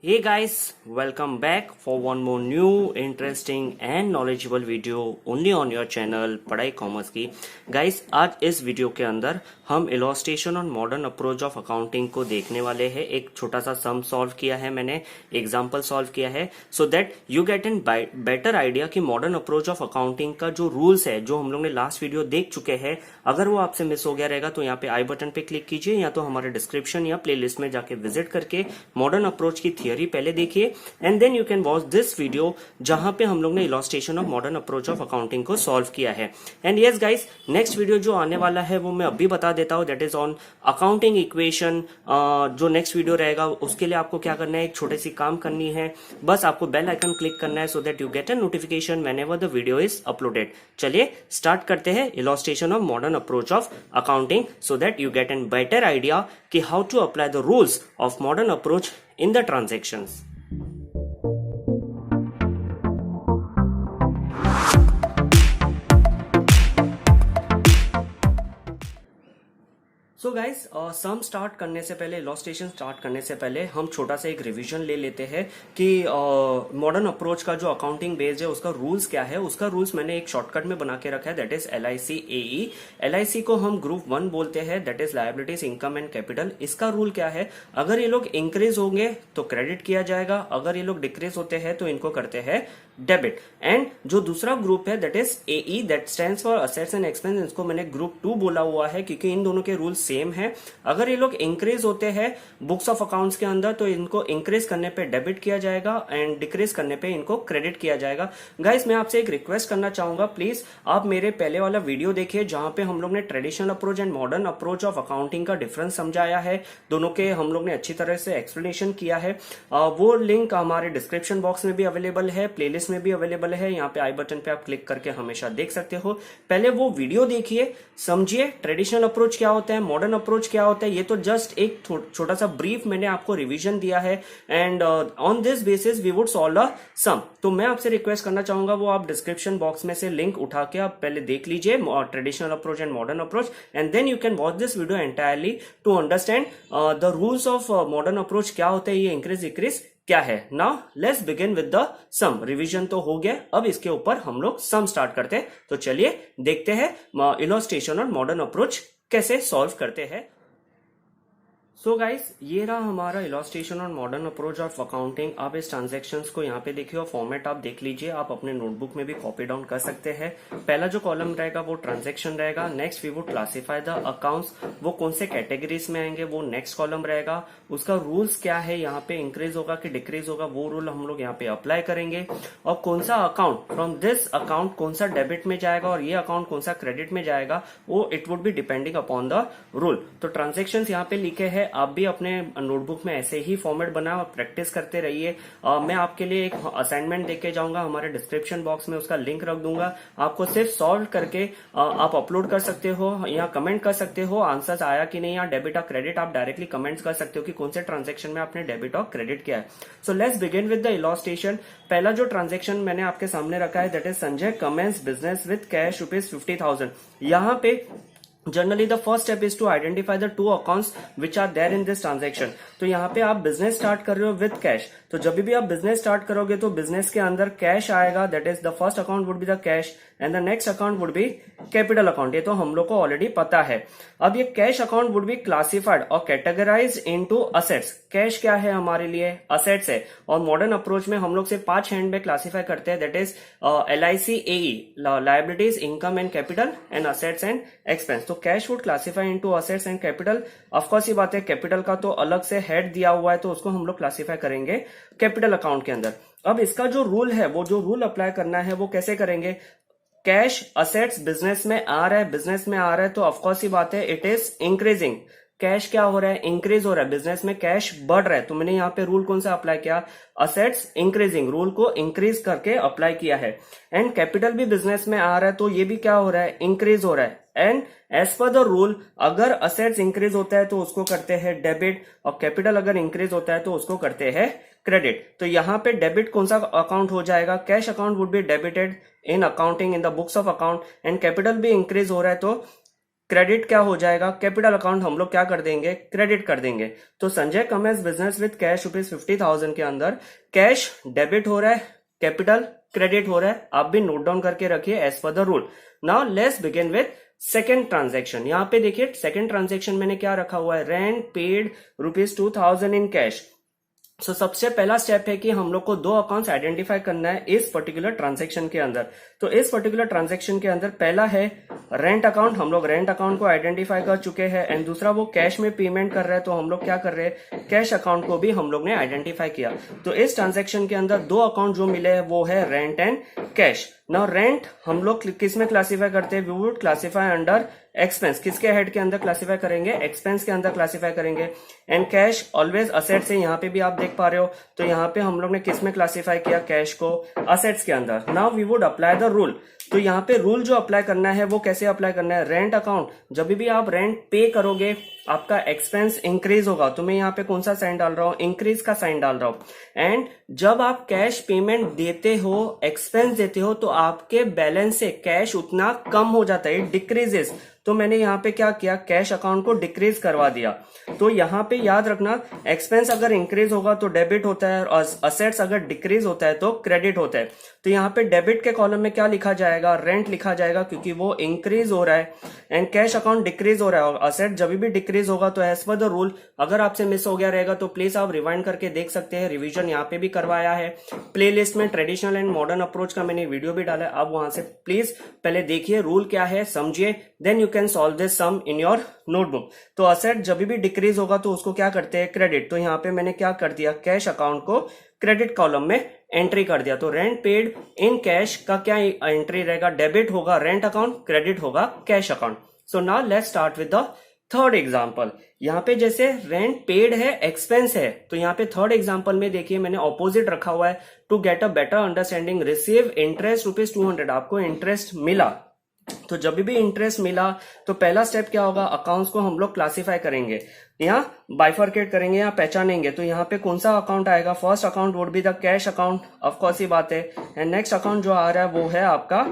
Hey guys, welcome back for one more new interesting and knowledgeable video only on your channel पढ़ाई commerce की। Guys आज इस video के अंदर हम इलस्ट्रेशन और मॉडर्न अप्रोच ऑफ अकाउंटिंग को देखने वाले हैं। एक छोटा सा सम सॉल्व किया है मैंने, एग्जांपल सॉल्व किया है, so that you get an better idea कि मॉडर्न अप्रोच ऑफ अकाउंटिंग का जो रूल्स है, जो हम लोग ने लास्ट वीडियो देख चुके हैं, अगर वो आपसे मिस हो गया रहेगा तो यहाँ पे आई बटन पे क्लिक कीजिए या तो हमारे डिस्क्रिप्शन या प्लेलिस्ट में जाके विजिट करके मॉडर्न अप्रोच की थियरी पहले देखिए and then you can watch this video जहां पे हम लोग ने illustration of modern approach of accounting को सॉल्व किया है। And yes guys, next video जो आने वाला है वो मैं अभी बता देता हूं, that is on accounting equation. जो नेक्स्ट वीडियो रहेगा उसके लिए आपको क्या करना है, एक छोटी सी काम करनी है, बस आपको बेल आइकन क्लिक करना है so that you get a notification whenever the video is uploaded. चलिए स्टार्ट करते हैं illustration of modern approach of accounting so that you get an better idea कि how to apply the rules of modern approach in the transactions. So guys sum start करने से पहले, illustration start करने से पहले हम छोटा सा एक रिवीजन ले लेते हैं कि मॉडर्न अप्रोच का जो अकाउंटिंग बेस्ड है उसका रूल्स क्या है। उसका रूल्स मैंने एक शॉर्टकट में बना के रखा है, that is LIC AE। LIC को हम ग्रुप 1 बोलते हैं, that is liabilities, income and capital. इसका रूल क्या है, अगर ये लोग इंक्रीज होंगे तो क्रेडिट किया जाएगा, अगर ये लोग डिक्रीज होते हैं तो इनको करते हैं डेबिट। एंड जो दूसरा ग्रुप है that is AE, that stands for assets and expense. इसको मैंने ग्रुप 2 बोला हुआ है क्योंकि इन दोनों के रूल सेम है। अगर ये लोग इंक्रीज होते हैं बुक्स ऑफ अकाउंट्स के अंदर तो इनको इंक्रीज करने पे डेबिट किया जाएगा एंड डिक्रीज करने पे इनको क्रेडिट किया जाएगा। गाइस मैं आपसे एक रिक्वेस्ट करना चाहूंगा, प्लीज आप मेरे पहले वाला वीडियो देखिए जहां पे हम लोग ने traditional approach and modern approach of accounting का डिफरेंस समझाया है, दोनों के हम लोग ने अच्छी तरह से एक्सप्लेनेशन किया है। वो लिंक हमारे डिस्क्रिप्शन बॉक्स में भी अवेलेबल है, प्लेलिस्ट में भी अवेलेबल है, यहाँ पे आई बटन पे आप क्लिक करके हमेशा देख सकते हो। पहले वो वीडियो देखिए, समझिए ट्रेडिशनल अप्रोच क्या होता है, मॉडर्न अप्रोच क्या होता है। ये तो जस्ट एक छोटा सा ब्रीफ मैंने आपको रिवीजन दिया है and on this basis we would solve a sum. तो मैं आपसे रिक्वेस्ट करना चाहूंगा वो आप डिस्क्रिप्शन बॉक्स में से लिंक उठा के आप पहले देख लीजिए, traditional approach and modern approach, and then you can watch this video entirely to understand the rules of modern approach क्या होता है, ये इंक्रीज डिक्रीज क्या है। Now let's begin with the sum. Revision तो हो गया, अब इसके ऊपर हम लोग सम स्टार्ट करते हैं। तो चलिए देखते हैं इलस्ट्रेशन और मॉडर्न अप्रोच कैसे सॉल्व करते हैं। सो गाइस, ये रहा हमारा इलस्ट्रेशन और मॉडर्न अप्रोच ऑफ अकाउंटिंग। आप इस ट्रांजैक्शंस को यहाँ पे देखिए और फॉर्मेट आप देख लीजिए, आप अपने नोटबुक में भी कॉपी डाउन कर सकते हैं। पहला जो कॉलम रहेगा वो ट्रांजैक्शन रहेगा, next we would classify the accounts, वो कौन से कैटेगरीज में आएंगे वो नेक्स्ट कॉलम रहेगा। उसका रूल्स क्या है, यहाँ पे इंक्रीज होगा कि डिक्रीज होगा वो रूल हम लोग यहाँ पे अप्लाई करेंगे, और कौन सा अकाउंट फ्रॉम दिस अकाउंट कौन सा डेबिट में जाएगा और ये अकाउंट कौन सा क्रेडिट में जाएगा, वो it would be depending upon the rule. तो ट्रांजेक्शन यहाँ पे लिखे हैं, आप भी अपने नोटबुक में ऐसे ही फॉर्मेट बनाओ और प्रैक्टिस करते रहिए। मैं आपके लिए एक असाइनमेंट देके जाऊंगा, हमारे डिस्क्रिप्शन बॉक्स में उसका लिंक रख दूंगा, आपको सिर्फ सॉल्व करके आप अपलोड कर सकते हो या कमेंट कर सकते हो आंसर्स आया कि नहीं, या डेबिट और क्रेडिट आप डायरेक्टली कमेंट्स कर सकते हो कि कौन से ट्रांजेक्शन में आपने डेबिट और क्रेडिट किया है। So let's begin with the illustration. पहला जो ट्रांजेक्शन मैंने आपके सामने रखा है that is Sanjay commence business with cash ₹50,000। यहाँ पे generally the first step is to identify the two accounts which are there in this transaction। तो यहाँ पे आप बिजनेस स्टार्ट कर रहे हो विद कैश, तो जब भी आप बिजनेस स्टार्ट करोगे तो बिजनेस के अंदर कैश आएगा, that is the first account would be the cash and the next account would B capital account. ये तो हम लोग को ऑलरेडी पता है। अब ये cash account would be classified और कैटेगराइज इनटू असेट्स। कैश क्या है हमारे लिए, असेट्स है, और मॉडर्न अप्रोच में हम लोग से 5 हैंड में क्लासिफाई करते हैं, that is LIC AE, liabilities, income and capital, and assets and expense. तो cash would classify into assets and capital. Of course ये बात है, कैपिटल का तो अलग से हेड दिया हुआ है तो उसको हम लोग क्लासिफाई करेंगे कैपिटल अकाउंट के अंदर। अब इसका जो रूल है, वो जो रूल अप्लाई करना है वो कैसे करेंगे, कैश असेट्स बिजनेस में आ रहा है, बिजनेस में आ रहा है तो ऑफकोर्स ये बात है इट इज इंक्रीजिंग। कैश क्या हो रहा है, इंक्रीज हो रहा है, बिजनेस में कैश बढ़ रहा है, तो मैंने यहाँ पे रूल कौन सा अप्लाई किया, असेट्स इंक्रीजिंग, रूल को इंक्रीज करके अप्लाई किया है। एंड कैपिटल भी बिजनेस में आ रहा है तो ये भी क्या हो रहा है, इंक्रीज हो रहा है। And as per the rule अगर असेट्स इंक्रीज होता है तो उसको करते हैं डेबिट, और कैपिटल अगर इंक्रीज होता है तो उसको करते हैं क्रेडिट। तो यहाँ पे डेबिट कौन सा अकाउंट हो जाएगा, cash account would be debited in accounting in the books of account, and capital भी इंक्रीज हो रहा है तो क्रेडिट क्या हो जाएगा, कैपिटल अकाउंट हम लोग क्या कर देंगे, क्रेडिट कर देंगे। तो Sanjay commence business with cash ₹50,000 के अंदर कैश डेबिट हो रहा है, कैपिटल क्रेडिट हो रहा है। आप भी नोट डाउन करके रखिए as per the rule. Now let's begin with second transaction. यहाँ पे देखिए सेकेंड ट्रांजेक्शन मैंने क्या रखा हुआ है, रेंट पेड ₹2,000 इन कैश। सो सबसे पहला स्टेप है कि हम लोग को दो अकाउंट्स आइडेंटिफाई करना है इस पर्टिकुलर ट्रांजेक्शन के अंदर। तो इस पर्टिकुलर ट्रांजेक्शन के अंदर पहला है रेंट अकाउंट, हम लोग रेंट अकाउंट को आइडेंटिफाई कर चुके हैं। एंड दूसरा वो कैश में पेमेंट कर रहे हैं, तो हम लोग क्या कर रहे हैं, कैश अकाउंट को भी हम लोग ने आइडेंटिफाई किया। तो इस ट्रांजेक्शन के अंदर दो अकाउंट जो मिले हैं वो है rent and cash. Now rent हम लोग किस में क्लासीफाई करते हैं, we would classify under expense. किसके हेड के अंदर क्लासीफाई करेंगे, एक्सपेंस के अंदर क्लासीफाई करेंगे। एंड कैश ऑलवेज असेट से, यहाँ पे भी आप देख पा रहे हो। तो यहाँ पे हम लोग ने किस में क्लासीफाई किया, कैश को असेट्स के अंदर। Now we would apply the rule. तो यहाँ पे रूल जो अप्लाई करना है वो कैसे अप्लाई करना है, रेंट अकाउंट जब भी आप रेंट पे करोगे आपका एक्सपेंस इंक्रीज होगा। तो मैं यहाँ पे कौन सा साइन डाल रहा हूँ, इंक्रीज का साइन डाल रहा हूँ। एंड जब आप कैश पेमेंट देते हो, एक्सपेंस देते हो, तो आपके बैलेंस से कैश उतना कम हो जाता है, डिक्रीजेस। तो मैंने यहाँ पे क्या किया, कैश अकाउंट को डिक्रीज करवा दिया। तो यहाँ पे याद रखना, एक्सपेंस अगर इंक्रीज होगा तो डेबिट होता है, और असेट्स अगर डिक्रीज होता है तो क्रेडिट होता है। तो यहाँ पे डेबिट के कॉलम में क्या लिखा जाएगा, रेंट लिखा जाएगा, क्योंकि वो इंक्रीज हो रहा है। एंड कैश अकाउंट डिक्रीज हो रहा है, और असेट जब भी डिक्रीज होगा तो एज पर द रूल, अगर आपसे मिस हो गया रहेगा तो प्लीज आप रिवाइंड करके देख सकते हैं। रिवीजन यहाँ पे भी करवाया है, प्लेलिस्ट में ट्रेडिशनल एंड मॉडर्न अप्रोच का मैंने वीडियो भी डाला है। आप वहां से प्लीज पहले देखिए रूल क्या है, समझिए, then you can solve this sum in your notebook. तो असेट जब भी डिक्रीज होगा तो उसको क्या करते हैं, क्रेडिट। तो यहाँ पे मैंने क्या कर दिया, कैश अकाउंट को क्रेडिट कॉलम में एंट्री कर दिया। तो रेंट पेड इन कैश का क्या एंट्री रहेगा, डेबिट होगा रेंट अकाउंट, क्रेडिट होगा cash account. So now let's start with the third example. यहाँ पे जैसे रेंट पेड है, एक्सपेंस है, तो यहाँ पे थर्ड एग्जाम्पल में देखिए मैंने ऑपोजिट रखा हुआ है। To get a better understanding, receive interest ₹200, आपको इंटरेस्ट मिला। तो जब भी इंटरेस्ट मिला तो पहला स्टेप क्या होगा, अकाउंट्स को हम लोग क्लासीफाई करेंगे, यहाँ बाइफर्केट करेंगे, यहाँ पहचानेंगे। तो यहाँ पे कौन सा अकाउंट आएगा, first account would be the cash account, of course ही बात है। एंड नेक्स्ट अकाउंट जो आ रहा है वो है आपका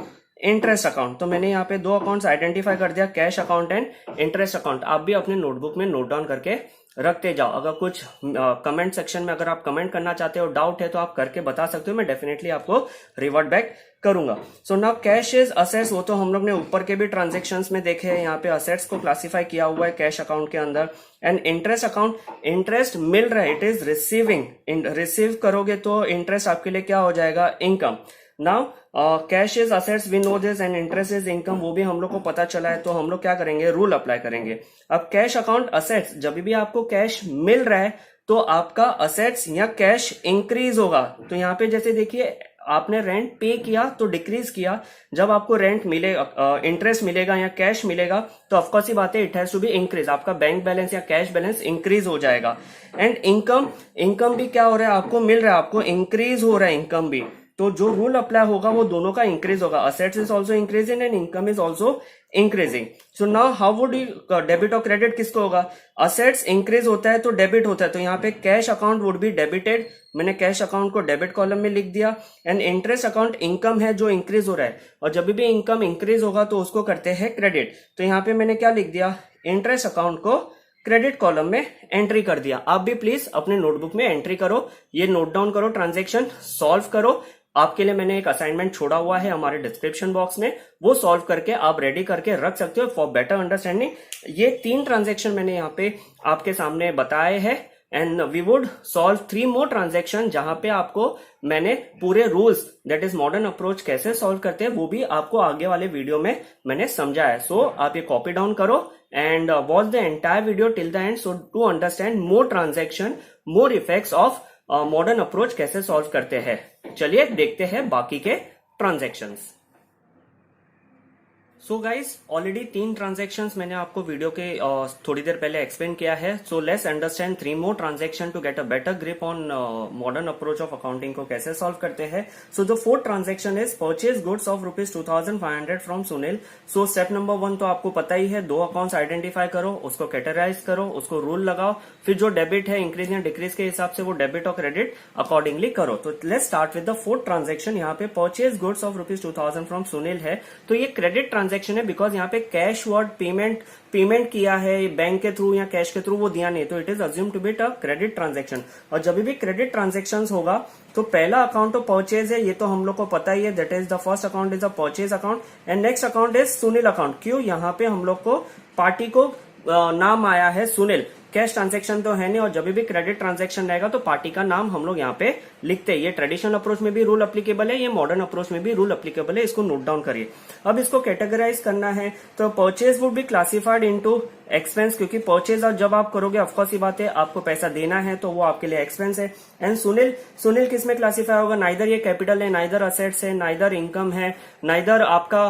इंटरेस्ट अकाउंट। तो मैंने यहाँ पे दो अकाउंट्स आइडेंटिफाई कर दिया, cash account and interest account. आप भी अपने नोटबुक में नोट डाउन करके रखते जाओ। अगर कुछ कमेंट सेक्शन में अगर आप कमेंट करना चाहते हो, डाउट है, तो आप करके बता सकते हो, मैं डेफिनेटली आपको रिवर्ट बैक करूंगा। So now cash is assets, वो तो हम लोग ने ऊपर के भी ट्रांजेक्शन्स में देखे हैं। यहाँ पे असेट्स को क्लासीफाई किया हुआ है कैश अकाउंट के अंदर। एंड इंटरेस्ट अकाउंट, इंटरेस्ट मिल रहा है, इट इज रिसीविंग, रिसीव करोगे तो इंटरेस्ट आपके लिए क्या हो जाएगा, income. Now cash is assets, we know this, and interest is income, वो भी हम लोग को पता चला है। तो हम लोग क्या करेंगे, रूल अप्लाई करेंगे। अब कैश अकाउंट असेट्स, जब भी आपको कैश मिल रहा है तो आपका असेट्स या कैश इंक्रीज होगा। तो यहाँ पे जैसे देखिए आपने रेंट पे किया तो डिक्रीज किया, जब आपको रेंट मिलेगा, इंटरेस्ट मिलेगा या कैश मिलेगा तो ऑफकोर्स ही बात है, it has to be increase, आपका बैंक बैलेंस या कैश बैलेंस इंक्रीज हो जाएगा। एंड इनकम, इनकम भी क्या हो रहा है, आपको मिल रहा है, आपको इंक्रीज हो रहा है इनकम भी। तो जो रूल अप्लाई होगा वो दोनों का इंक्रीज होगा, assets is also increasing and income is also increasing. So now how would you, debit और क्रेडिट किसको होगा, असेट्स इंक्रीज होता है तो डेबिट होता है। तो यहाँ पे cash account would be debited, मैंने कैश अकाउंट को डेबिट कॉलम में लिख दिया। एंड इंटरेस्ट अकाउंट इनकम है जो इंक्रीज हो रहा है, और जब भी इनकम इंक्रीज होगा तो उसको करते हैं क्रेडिट। तो यहाँ पे मैंने क्या लिख दिया, इंटरेस्ट अकाउंट को क्रेडिट कॉलम में एंट्री कर दिया। आप भी प्लीज अपने नोटबुक में एंट्री करो, ये नोट डाउन करो, ट्रांजेक्शन सॉल्व करो। आपके लिए मैंने एक असाइनमेंट छोड़ा हुआ है हमारे डिस्क्रिप्शन बॉक्स में, वो सॉल्व करके आप रेडी करके रख सकते हो फॉर बेटर अंडरस्टैंडिंग। ये 3 ट्रांजेक्शन मैंने यहाँ पे आपके सामने बताए हैं। And we would solve 3 more transaction, जहां पे आपको मैंने पूरे rules, that is modern approach कैसे सॉल्व करते हैं, वो भी आपको आगे वाले वीडियो में मैंने समझाया है। सो आप ये कॉपी डाउन करो and watch the entire video till the end, so to understand more transaction, more effects of modern approach कैसे सॉल्व करते हैं। चलिए देखते हैं बाकी के transactions. So guys already 3 transactions मैंने आपको वीडियो के थोड़ी देर पहले एक्सप्लेन किया है। So let's understand 3 more transaction to get a better grip on modern approach of accounting को कैसे सॉल्व करते हैं। सो जो 4th transaction is purchase goods of ₹2,500 from Sunil. So step number 1 तो आपको पता ही है, 2 अकाउंट्स आइडेंटिफाई करो, उसको कैटेगराइज करो, उसको रूल लगाओ, फिर जो डेबिट है इंक्रीज या डिक्रीज के हिसाब से वो डेबिट और क्रेडिट अकॉर्डिंगली करो। तो let's start with the 4th transaction. यहाँ पे purchase goods of ₹2,000 from Sunil है, तो ये क्रेडिट ट्रांजेक्शन है बिकॉज यहाँ पे कैश वर्ड पेमेंट किया है बैंक के थ्रू या कैश के थ्रू, वो दिया नहीं, तो it is assume to be a credit transaction. और जब भी क्रेडिट ट्रांजेक्शन होगा तो पहला अकाउंट तो परचेज है, ये तो हम लोग को पता ही है, that is the first account is a purchase account and next account is Sunil account. क्यों? यहाँ पे हम लोग को पार्टी को नाम आया है सुनील, कैश ट्रांजैक्शन तो है नहीं, और जब भी क्रेडिट ट्रांजैक्शन रहेगा तो पार्टी का नाम हम लोग यहाँ पे लिखते हैं। ये ट्रेडिशनल अप्रोच में भी रूल अप्लीकेबल है, ये मॉडर्न अप्रोच में भी रूल अप्लीकेबल है, इसको नोट डाउन करिए। अब इसको कैटेगराइज करना है तो purchase would be classified into expense, क्योंकि परचेज और जब आप करोगे ऑफकोर्स ही बात है आपको पैसा देना है तो वो आपके लिए एक्सपेंस है। एंड सुनील किस में क्लासिफाई होगा? नाइदर ये कैपिटल है, नाइदर असेट्स है, नाइदर इनकम है, नाइदर आपका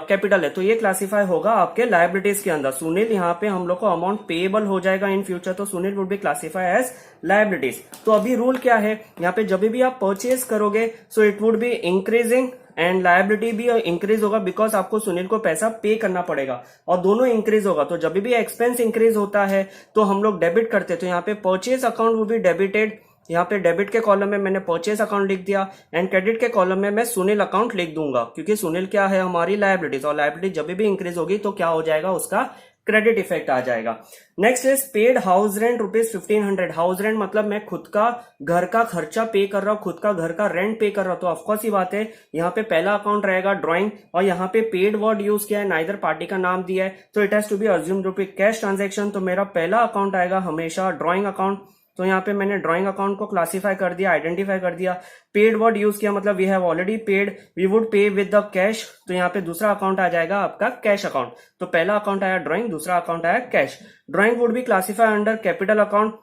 कैपिटल है, तो ये क्लासिफाई होगा आपके लायबिलिटीज के अंदर। सुनील यहाँ पे हम लोग को अमाउंट पेएबल हो जाएगा इन फ्यूचर, तो Sunil would be classify as liabilities. तो अभी रूल क्या है यहाँ पे, जब भी आप परचेज करोगे so it would be increasing and liability भी इंक्रीज होगा बिकॉज आपको सुनील को पैसा पे करना पड़ेगा, और दोनों इंक्रीज होगा। तो जब भी एक्सपेंस इंक्रीज होता है तो हम लोग डेबिट करते हैं, तो यहाँ पे purchase account would be debited. यहाँ पे डेबिट के कॉलम में मैंने परचेज अकाउंट लिख दिया एंड क्रेडिट के कॉलम में मैं सुनील अकाउंट लिख दूंगा, क्योंकि सुनील क्या है? हमारी लायबिलिटीज, और लायबिलिटी जब भी इंक्रीज होगी तो क्या हो जाएगा? उसका क्रेडिट इफेक्ट आ जाएगा। Next is paid house rent ₹1500। House rent मतलब मैं खुद का घर का खर्चा पे कर रहा हूँ, खुद का घर का रेंट पे कर रहा हूँ, तो ऑफकोर्स ही बात है यहाँ पे पहला अकाउंट रहेगा ड्राइंग, और यहाँ पे पेड वर्ड यूज किया है, नाइदर पार्टी का नाम दिया है, तो it has to be assumed to be cash transaction. तो मेरा पहला अकाउंट आएगा हमेशा ड्राइंग अकाउंट, तो यहाँ पे मैंने ड्राइंग अकाउंट को क्लासिफाई कर दिया, आइडेंटिफाई कर दिया। पेड वर्ड यूज किया मतलब we have already paid, we would pay with the cash, तो यहाँ पे दूसरा अकाउंट आ जाएगा आपका कैश अकाउंट। तो पहला अकाउंट आया ड्राइंग, दूसरा अकाउंट आया cash. Drawing would be classify under capital account,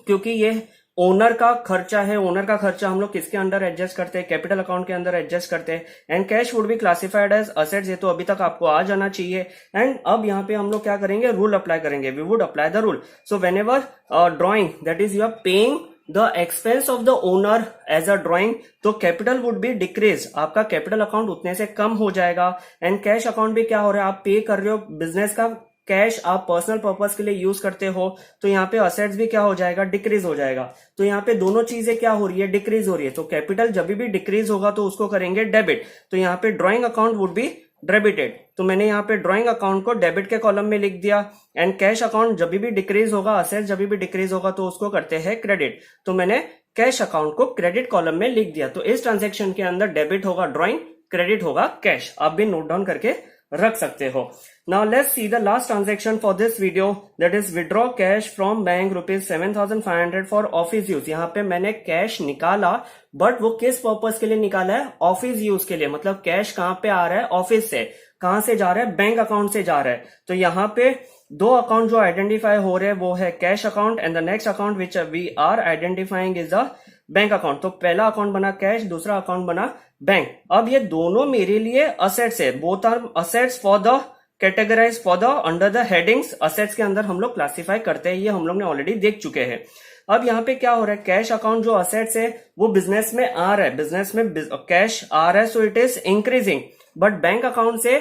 क्योंकि ये ओनर का खर्चा है, ओनर का खर्चा हम लोग किसके अंडर एडजस्ट करते हैं? कैपिटल अकाउंट के अंदर एडजस्ट करते हैं। And cash would be classified as assets, ये तो अभी तक आपको आ जाना चाहिए। एंड अब यहाँ पे हम लोग क्या करेंगे? रूल अप्लाई करेंगे, we would apply the rule. So whenever drawing that is you are paying the expense of the owner as a drawing, तो कैपिटल वुड बी डिक्रीज, आपका कैपिटल अकाउंट उतने से कम हो जाएगा। एंड कैश अकाउंट भी क्या हो रहा है? आप पे कर रहे हो बिजनेस का कैश, आप पर्सनल पर्पस के लिए यूज करते हो, तो यहाँ पे असेट्स भी क्या हो जाएगा? डिक्रीज हो जाएगा। तो यहाँ पे दोनों चीजें क्या हो रही है? डिक्रीज हो रही है। तो कैपिटल जब भी डिक्रीज होगा तो उसको करेंगे डेबिट, तो यहाँ पे drawing account would be debited, तो मैंने यहाँ पे ड्रॉइंग अकाउंट को डेबिट के कॉलम में लिख दिया। एंड कैश अकाउंट जब भी डिक्रीज होगा, असेट्स जब भी डिक्रीज होगा तो उसको करते हैं क्रेडिट, तो मैंने कैश अकाउंट को क्रेडिट कॉलम में लिख दिया। तो इस ट्रांजेक्शन के अंदर डेबिट होगा ड्रॉइंग, क्रेडिट होगा कैश, आप भी नोट डाउन करके रख सकते हो। Now let's see the last transaction for this video, that is withdraw cash from bank ₹7,500 for office use। यहाँ पे मैंने कैश निकाला, बट वो किस पर्पस के लिए निकाला है? ऑफिस यूज के लिए। मतलब कैश कहाँ पे आ रहा है? ऑफिस से। कहाँ से जा रहा है? बैंक अकाउंट से जा रहा है। तो यहाँ पे दो अकाउंट जो आइडेंटिफाई हो रहे हैं वो है cash account and the next account which we are identifying is the bank account. तो पहला अकाउंट बना कैश, दूसरा अकाउंट बना बैंक। अब ये दोनों मेरे लिए असेट्स है, both are assets for the categorise for the under the headings. Assets के अंदर हम लोग क्लासिफाई करते हैं, ये हम लोग ने ऑलरेडी देख चुके हैं। अब यहाँ पे क्या हो रहा है? कैश अकाउंट जो असेट्स है वो बिजनेस में आ रहा है, बिजनेस में कैश आ रहा है, so it is increasing. But bank account से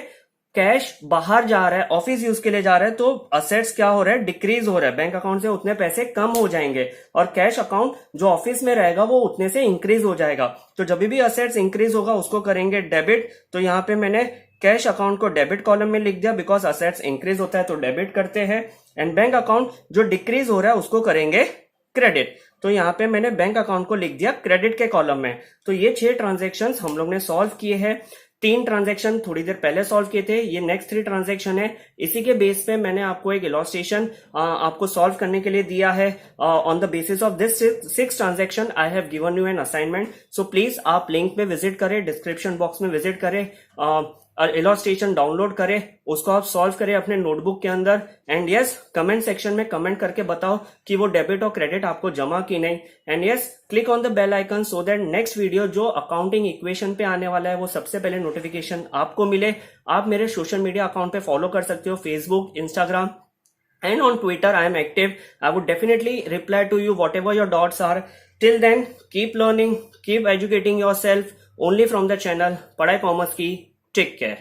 कैश बाहर जा रहा है, ऑफिस यूज के लिए जा रहा है, तो असेट्स क्या हो रहा है? डिक्रीज हो रहा है। बैंक अकाउंट से उतने पैसे कम हो जाएंगे और कैश अकाउंट जो ऑफिस में रहेगा वो उतने से इंक्रीज हो जाएगा। तो जब भी असेट्स इंक्रीज होगा उसको करेंगे डेबिट। तो यहाँ पे मैंने कैश अकाउंट को डेबिट कॉलम में लिख दिया बिकॉज असेट्स इंक्रीज होता है तो डेबिट करते हैं। एंड बैंक अकाउंट जो डिक्रीज हो रहा है उसको करेंगे क्रेडिट। तो यहाँ पे मैंने बैंक अकाउंट को लिख दिया क्रेडिट के कॉलम में। तो ये 6 ट्रांजेक्शन हम लोग ने सॉल्व किए हैं। 3 ट्रांजेक्शन थोड़ी देर पहले सॉल्व किए थे, ये नेक्स्ट 3 ट्रांजेक्शन है। इसी के बेस पे मैंने आपको एक इलस्ट्रेशन आपको सॉल्व करने के लिए दिया है। On the basis of this 6 transaction I have given you an assignment. So please आप लिंक पे विजिट करें, डिस्क्रिप्शन बॉक्स में विजिट करें, इलस्ट्रेशन डाउनलोड करें, उसको आप सॉल्व करें अपने नोटबुक के अंदर। एंड यस, कमेंट सेक्शन में कमेंट करके बताओ कि वो डेबिट और क्रेडिट आपको जमा की नहीं। And yes, click on the bell icon so that next video जो अकाउंटिंग इक्वेशन पे आने वाला है वो सबसे पहले नोटिफिकेशन आपको मिले। आप मेरे सोशल मीडिया अकाउंट पे फॉलो कर सकते हो, Facebook, Instagram and on Twitter I am active. I would definitely reply to you whatever your doubts are. Till then, keep learning, keep educating yourself only from the channel Padhai Commerce Ki. Take care.